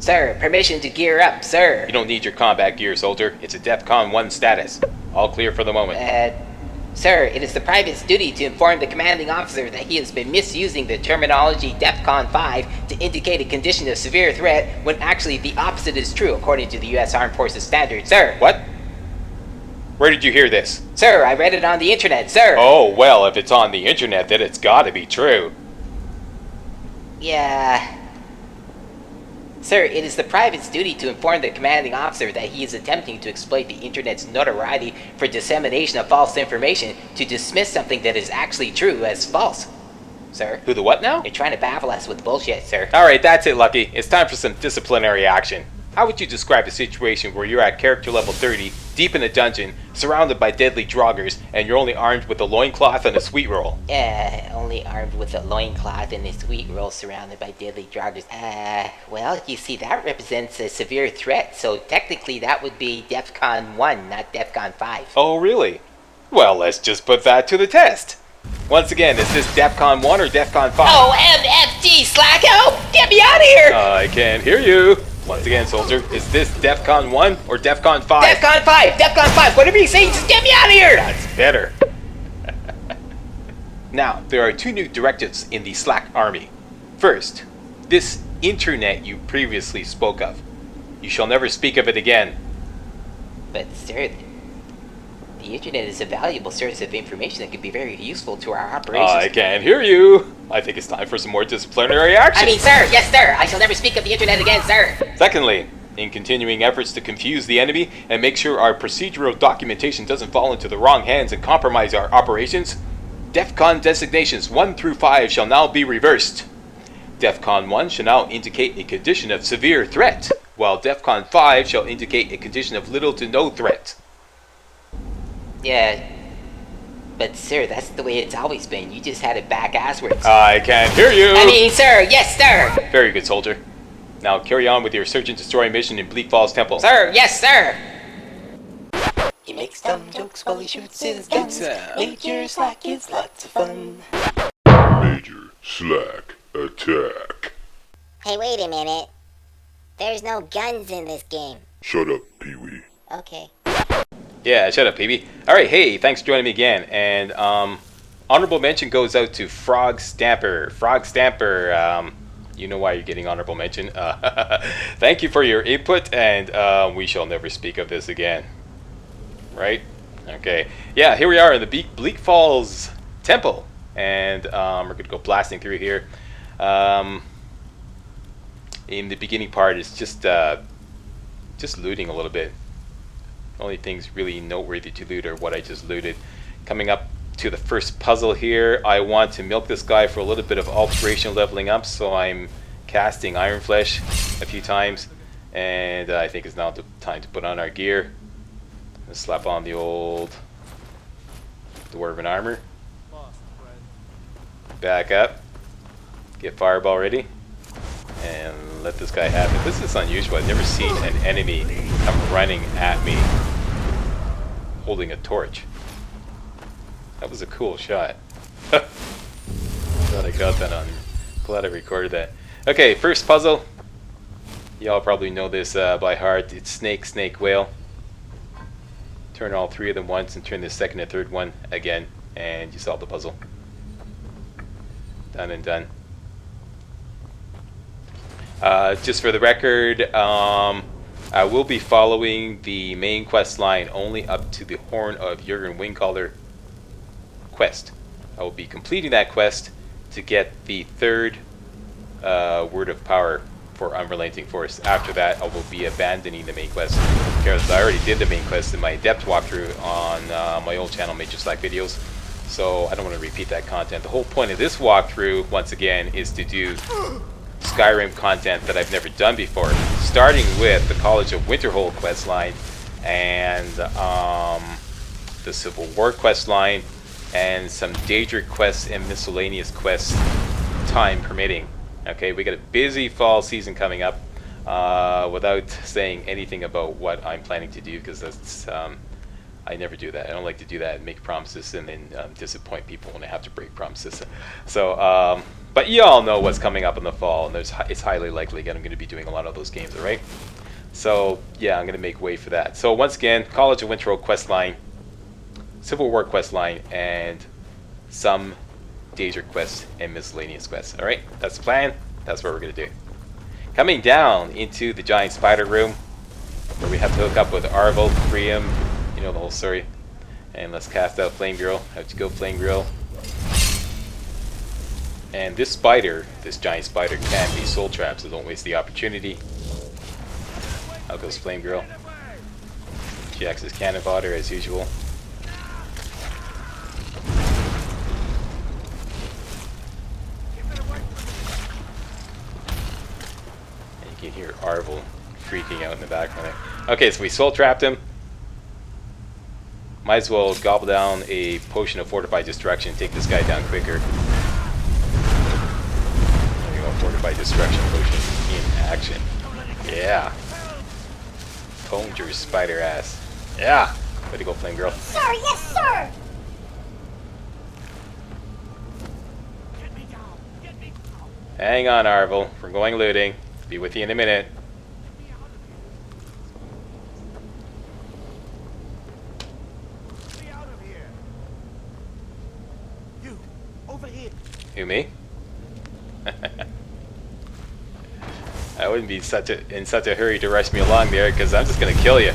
Sir, permission to gear up, sir. You don't need your combat gear, soldier. It's a Defcon 1 status. All clear for the moment. Sir, it is the private's duty to inform the commanding officer that he has been misusing the terminology Defcon 5 to indicate a condition of severe threat when actually the opposite is true according to the U.S. Armed Forces standards, sir. What? Where did you hear this? Sir, I read it on the internet, sir. Oh, well, if it's on the internet, then it's gotta be true. Yeah. Sir, it is the private's duty to inform the commanding officer that he is attempting to exploit the internet's notoriety for dissemination of false information to dismiss something that is actually true as false, sir. Who the what now? They're trying to baffle us with bullshit, sir. Alright, that's it, Lucky. It's time for some disciplinary action. How would you describe a situation where you're at character level 30, deep in a dungeon, surrounded by deadly droggers, and you're only armed with a loincloth and a sweet roll? Only armed with a loincloth and a sweet roll surrounded by deadly droggers. Well, you see, that represents a severe threat, so technically that would be Defcon 1, not Defcon 5. Oh, really? Well, let's just put that to the test. Once again, is this Defcon 1 or Defcon 5? Oh, MFG, Slacko! Get me out of here! I can't hear you. Once again, soldier, is this Defcon 1 or Defcon 5? Defcon 5! Defcon 5! Whatever you say, just get me out of here! That's better. Now, there are two new directives in the Slack army. First, this internet you previously spoke of. You shall never speak of it again. But, sir, the internet is a valuable source of information that could be very useful to our operations. I can't hear you. I think it's time for some more disciplinary action. I mean, sir, yes, sir. I shall never speak of the internet again, sir. Secondly, in continuing efforts to confuse the enemy and make sure our procedural documentation doesn't fall into the wrong hands and compromise our operations, Defcon designations 1 through 5 shall now be reversed. Defcon 1 shall now indicate a condition of severe threat, while Defcon 5 shall indicate a condition of little to no threat. Yeah, but sir, that's the way it's always been. You just had it back asswards. I can't hear you. I mean, sir, yes, sir. Very good, soldier. Now carry on with your search and destroy mission in Bleak Falls Temple. Sir, yes, sir. He makes dumb jokes while he shoots his guns. Major Slack is lots of fun. Major Slack Attack. Hey, wait a minute. There's no guns in this game. Shut up, Pee-wee. Okay. Yeah, shut up, baby. Alright, hey, thanks for joining me again. And honorable mention goes out to Frog Stamper. Frog Stamper, you know why you're getting honorable mention. Thank you for your input, and we shall never speak of this again. Right? Okay. Yeah, here we are in the Bleak Falls Temple. And we're going to go blasting through here. In the beginning part, it's just looting a little bit. Only things really noteworthy to loot are what I just looted. Coming up to the first puzzle here, I want to milk this guy for a little bit of alteration leveling up, so I'm casting Iron Flesh a few times, and I think it's now the time to put on our gear. Let's slap on the old Dwarven armor. Back up. Get Fireball ready. And let this guy have it. This is unusual. I've never seen an enemy come running at me holding a torch. That was a cool shot. Glad I got that on. Glad I recorded that. Okay, first puzzle. Y'all probably know this by heart. It's Snake, Snake, Whale. Turn all three of them once and turn the second and third one again, and you solve the puzzle. Done and done. Just for the record, I will be following the main quest line only up to the Horn of Jurgen Wingcaller quest. I will be completing that quest to get the third word of power for Unrelenting Force. After that, I will be abandoning the main quest because I already did the main quest in my depth walkthrough on my old channel, Major Slack videos. So I don't want to repeat that content. The whole point of this walkthrough, once again, is to do Skyrim content that I've never done before, starting with the College of Winterhold quest line and the Civil War quest line and some Daedric quests and miscellaneous quests, time permitting. Okay, we got a busy fall season coming up. Without saying anything about what I'm planning to do, because that's I never do that. I don't like to do that and make promises and then disappoint people when I have to break promises. So But you all know what's coming up in the fall, and it's highly likely that I'm going to be doing a lot of those games, alright? So, yeah, I'm going to make way for that. So, once again, College of Winter quest line, Civil War quest line, and some Danger quests and miscellaneous quests. Alright, that's the plan. That's what we're going to do. Coming down into the giant spider room, where we have to hook up with Arvel, free him, you know the whole story. And let's cast out Flame Girl. How'd you go, Flame Girl? And this spider, this giant spider, can be soul trapped, so don't waste the opportunity. Out goes Flame Girl. She acts as cannon fodder as usual. And you can hear Arvel freaking out in the background there. Okay, so we soul trapped him. Might as well gobble down a potion of fortified destruction, take this guy down quicker. There you go, fortified destruction potion in action. Yeah. Toned your spider ass. Yeah. Way to go, Flame Girl. Sir, yes, sir! Hang on, Arvel. We're going looting. Be with you in a minute. Who, me? I wouldn't be in such a hurry to rush me along there, because I'm just gonna kill you.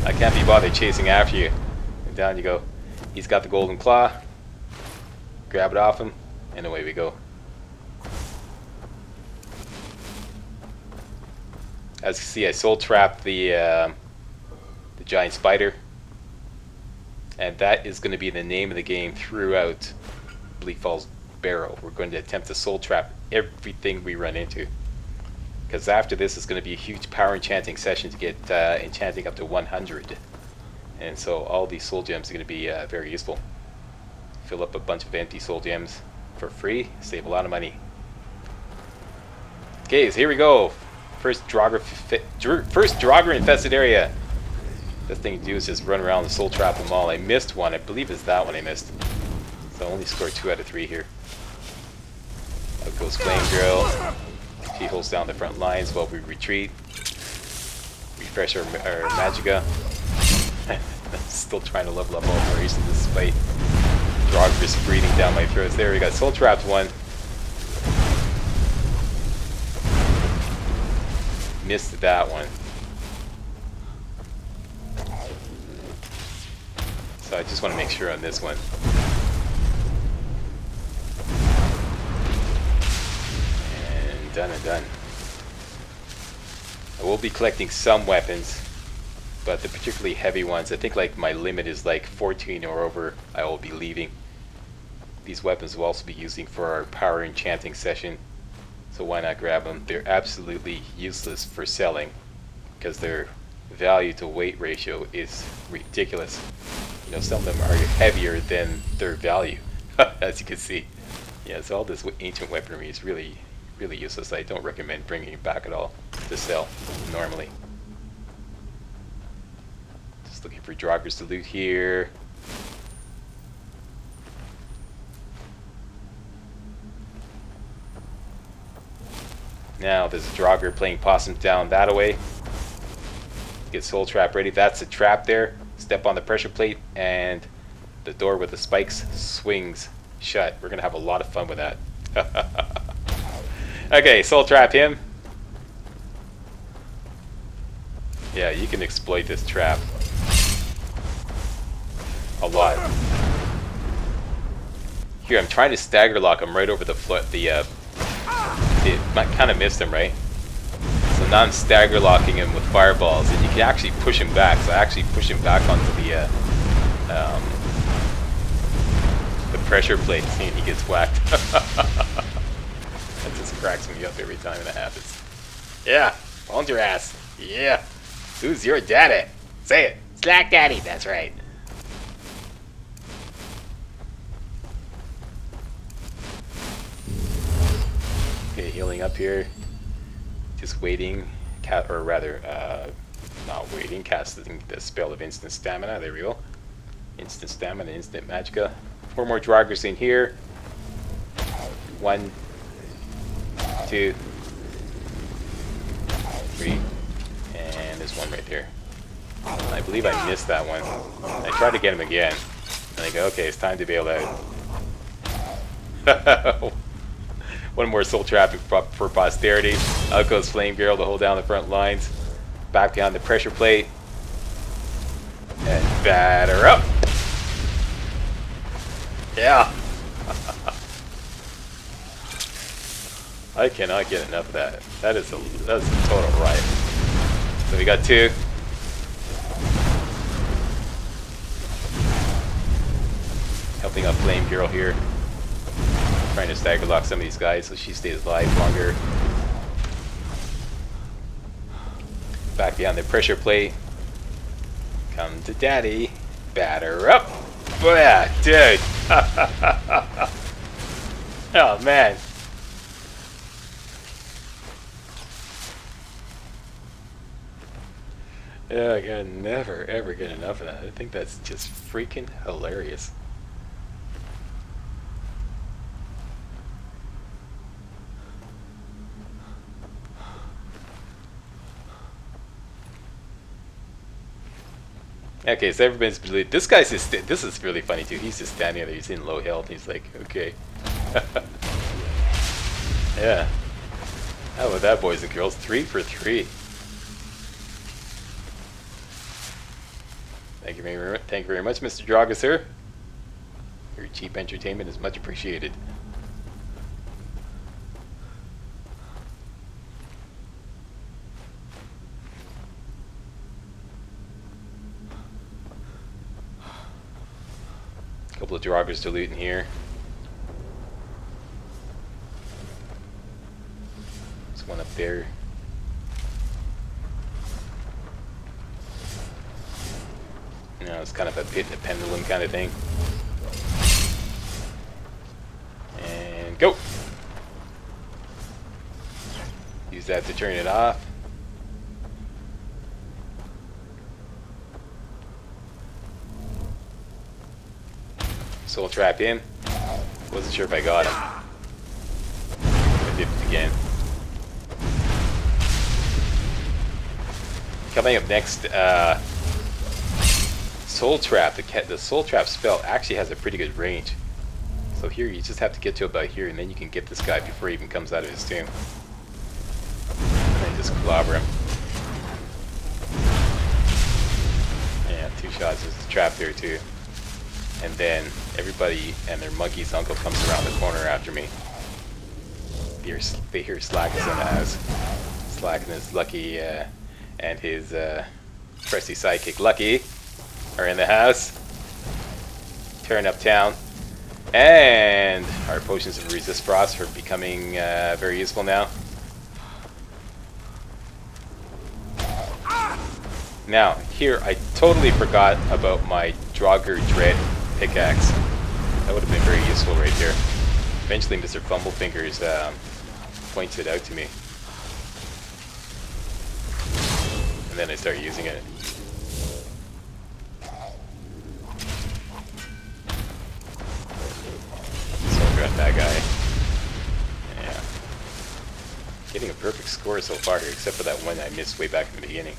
I can't be bothered chasing after you. And down you go. He's got the golden claw. Grab it off him, and away we go. As you see, I soul trapped the giant spider, and that is going to be the name of the game throughout Bleak Falls Barrow. We're going to attempt to soul trap everything we run into, because after this is going to be a huge power enchanting session to get enchanting up to 100, and so all these soul gems are going to be very useful. Fill up a bunch of empty soul gems for free, save a lot of money. Okay, so here we go. First Draugr infested area. The thing to do is just run around and soul trap them all. I missed one. I believe it's that one I missed. So I only scored 2 out of 3 here. Out goes Flame Girl. She holds down the front lines while we retreat. Refresh our Magica. Still trying to level up Operation despite Draugr just breathing down my throat. There we got soul trapped one. Missed that one. So I just want to make sure on this one. And done and done. I will be collecting some weapons, but the particularly heavy ones, I think like my limit is like 14 or over, I will be leaving. These weapons will also be using for our power enchanting session. So why not grab them? They're absolutely useless for selling because their value to weight ratio is ridiculous. You know, some of them are heavier than their value, as you can see. Yeah, so all this ancient weaponry is really, really useless. I don't recommend bringing it back at all to sell normally. Just looking for Draugrs to loot here. Now there's a Draugr playing possum down that way. Get soul trap ready. That's a trap there. Step on the pressure plate and the door with the spikes swings shut. We're gonna have a lot of fun with that. Okay, soul trap him. Yeah, you can exploit this trap a lot. Here, I'm trying to stagger lock him right over the floor. I kind of missed him, right? So now I'm stagger locking him with fireballs, and you can actually push him back. So I actually push him back onto the pressure plate, and he gets whacked. That just cracks me up every time that happens. Yeah, hold your ass. Yeah. Who's your daddy? Say it. Slack Daddy, that's right. Okay, healing up here. Just waiting, or rather, not waiting, casting the spell of instant stamina. There we go. Instant stamina, instant magicka. 4 more Draugrs in here. 1, 2, 3, and there's one right there. I believe I missed that one. I tried to get him again. And I go, okay, it's time to bail out. One more soul trap for posterity. Out goes Flame Girl to hold down the front lines. Back behind the pressure plate. And batter up. Yeah. I cannot get enough of that. That's a total riot. So we got 2. Helping out Flame Girl here. Trying to stagger lock some of these guys so she stays alive longer. Back behind the pressure plate. Come to daddy. Batter up. Yeah, dude. Oh man. Yeah, I can never ever get enough of that. I think that's just freaking hilarious. Okay, so everybody's believed. This guy's just. This is really funny too. He's just standing there. He's in low health. He's like, okay. Yeah. How about that, boys and girls? 3 for 3. Thank you very much, Mr. Draga, sir. Your cheap entertainment is much appreciated. Couple of Draugrs to loot in here. There's one up there. You know, it's kind of a pit and a pendulum kind of thing. And go! Use that to turn it off. Soul trap in. Wasn't sure if I got him. I did it again. Coming up next, Soul Trap. The Soul Trap spell actually has a pretty good range. So here you just have to get to about here, and then you can get this guy before he even comes out of his tomb. And then just clobber him. Yeah, 2 shots. There's a trap there too. And then everybody and their monkey's uncle comes around the corner after me. They hear Slack is in the house. Slack and his Lucky and his trusty sidekick Lucky are in the house. Tearing up town. And our potions of resist frost are becoming very useful now. Now, here I totally forgot about my Draugr Dread pickaxe. That would have been very useful right there. Eventually Mr. Fumblefingers points it out to me. And then I start using it. So I got that guy. Yeah. Getting a perfect score so far here, except for that one I missed way back in the beginning.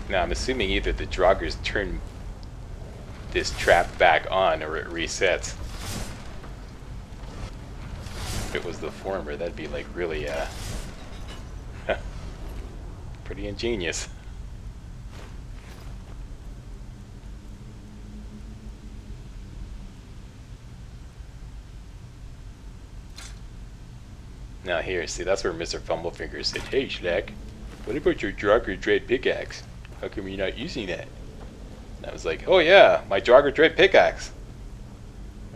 Now I'm assuming either the Draugrs turn this trap back on or it resets. If it was the former, that'd be like really pretty ingenious. Now here, see, that's where Mr. Fumblefingers said, "Hey Slack, what about your Draugr Dread pickaxe? How come you're not using that?" And I was like, "Oh yeah, my Draugr Dread pickaxe."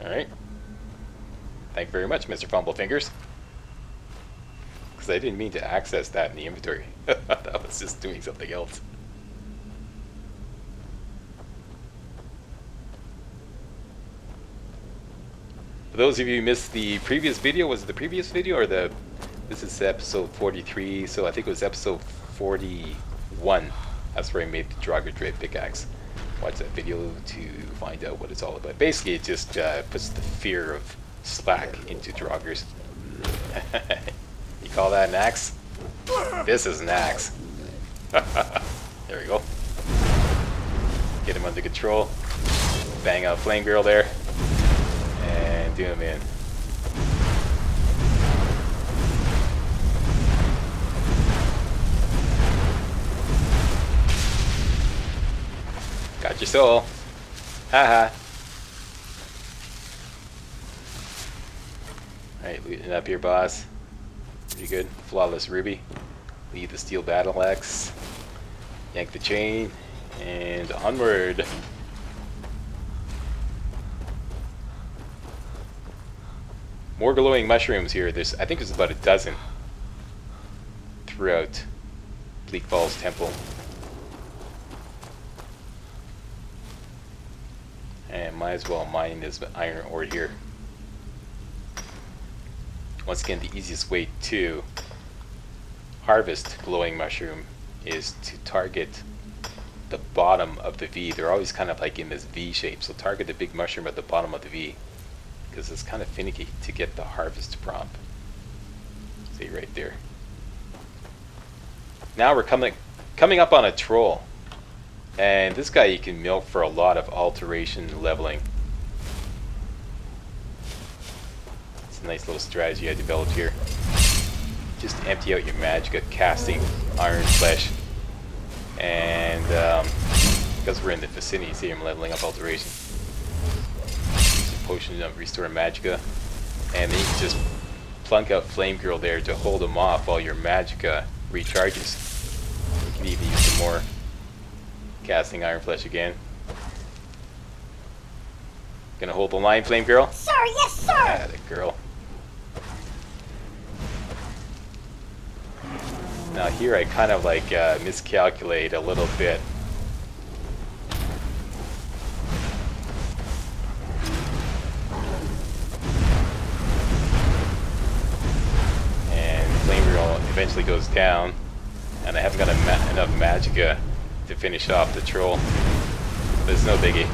Alright. Thank you very much, Mr. Fumblefingers. Because I didn't mean to access that in the inventory. That was just doing something else. For those of you who missed the previous video, was it the previous video or the... This is episode 43, so I think it was episode 41. That's where I made the Draugr Dread pickaxe. watch that video to find out what it's all about. Basically, it just puts the fear of Slack into Draugrs. You call that an axe? This is an axe. There we go. Get him under control. Bang out Flame Girl there. And do him in. Got your soul. Haha. Alright, looting up here, boss. Pretty good. Flawless Ruby. Lead the steel battle axe. Yank the chain. And onward. More glowing mushrooms here. I think there's about a dozen throughout Bleak Falls Temple. And might as well mine this iron ore here. Once again, the easiest way to harvest glowing mushroom is to target the bottom of the V. They're always kind of like in this V shape, so target the big mushroom at the bottom of the V, because it's kind of finicky to get the harvest prompt. See right there. Now we're coming up on a troll, and this guy you can milk for a lot of alteration leveling. It's a nice little strategy I developed here. Just empty out your magicka casting iron flesh, and because we're in the vicinity, see I'm leveling up alteration. Some potions of restore magicka, and then you can just plunk out Flame Girl there to hold them off while your magicka recharges. You can even use some more casting iron flesh again. Gonna hold the line, Flame Girl? Sir, yes, sir! Ah, the girl. Now here I kind of like miscalculate a little bit. And Flame Girl eventually goes down, and I haven't got enough magicka to finish off the troll. But it's no biggie.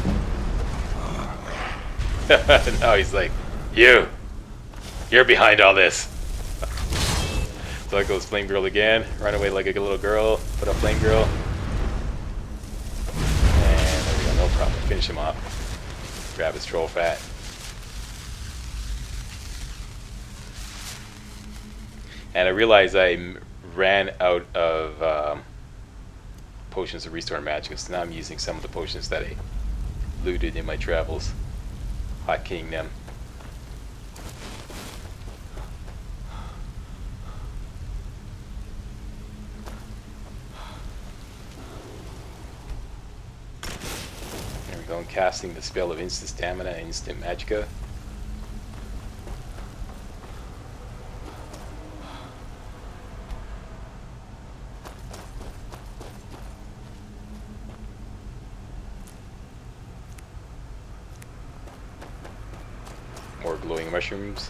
Now he's like, you're behind all this. So it goes Flame Girl again, run away like a little girl, put up Flame Girl. And there we go, no problem. Finish him off. Grab his troll fat. And I realized I ran out of potions to restore magic, so now I'm using some of the potions that I looted in my travels. Hotkeying them. There we go, I'm casting the spell of instant stamina and instant magicka. More glowing mushrooms,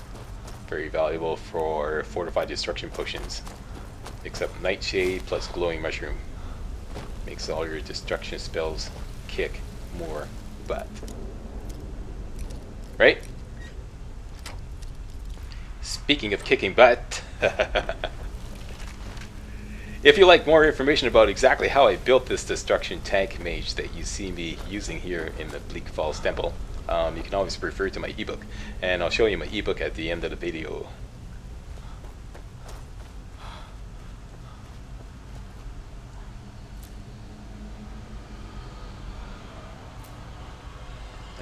very valuable for fortified destruction potions. Except Nightshade plus glowing mushroom makes all your destruction spells kick more butt. Right? Speaking of kicking butt, if you like more information about exactly how I built this destruction tank mage that you see me using here in the Bleak Falls Temple, you can always refer to my ebook, and I'll show you my ebook at the end of the video.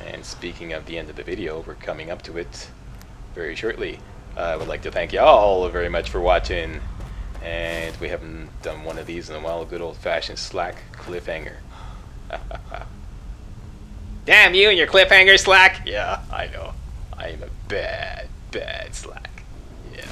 And speaking of the end of the video, we're coming up to it very shortly. I would like to thank you all very much for watching, and we haven't done one of these in a while. A good old-fashioned Slack cliffhanger. Damn you and your cliffhanger, Slack! Yeah, I know. I am a bad Slack. Yeah.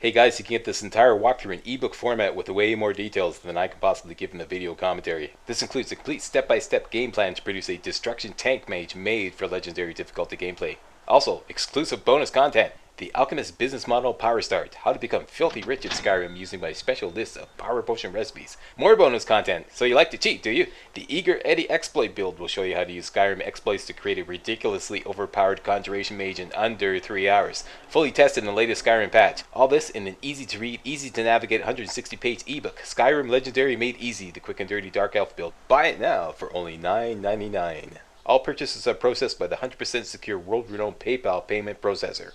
Hey guys, you can get this entire walkthrough in ebook format with way more details than I can possibly give in the video commentary. This includes a complete step-by-step game plan to produce a destruction tank mage made for legendary difficulty gameplay. Also, exclusive bonus content, The Alchemist Business Model Power Start. How to become filthy rich in Skyrim using my special list of power potion recipes. More bonus content. So you like to cheat, do you? The Eager Eddie exploit build will show you how to use Skyrim exploits to create a ridiculously overpowered conjuration mage in under 3 hours. Fully tested in the latest Skyrim patch. All this in an easy to read, easy to navigate 160-page ebook. Skyrim Legendary Made Easy, the quick and dirty Dark Elf build. Buy it now for only $9.99. All purchases are processed by the 100% secure world-renowned PayPal payment processor.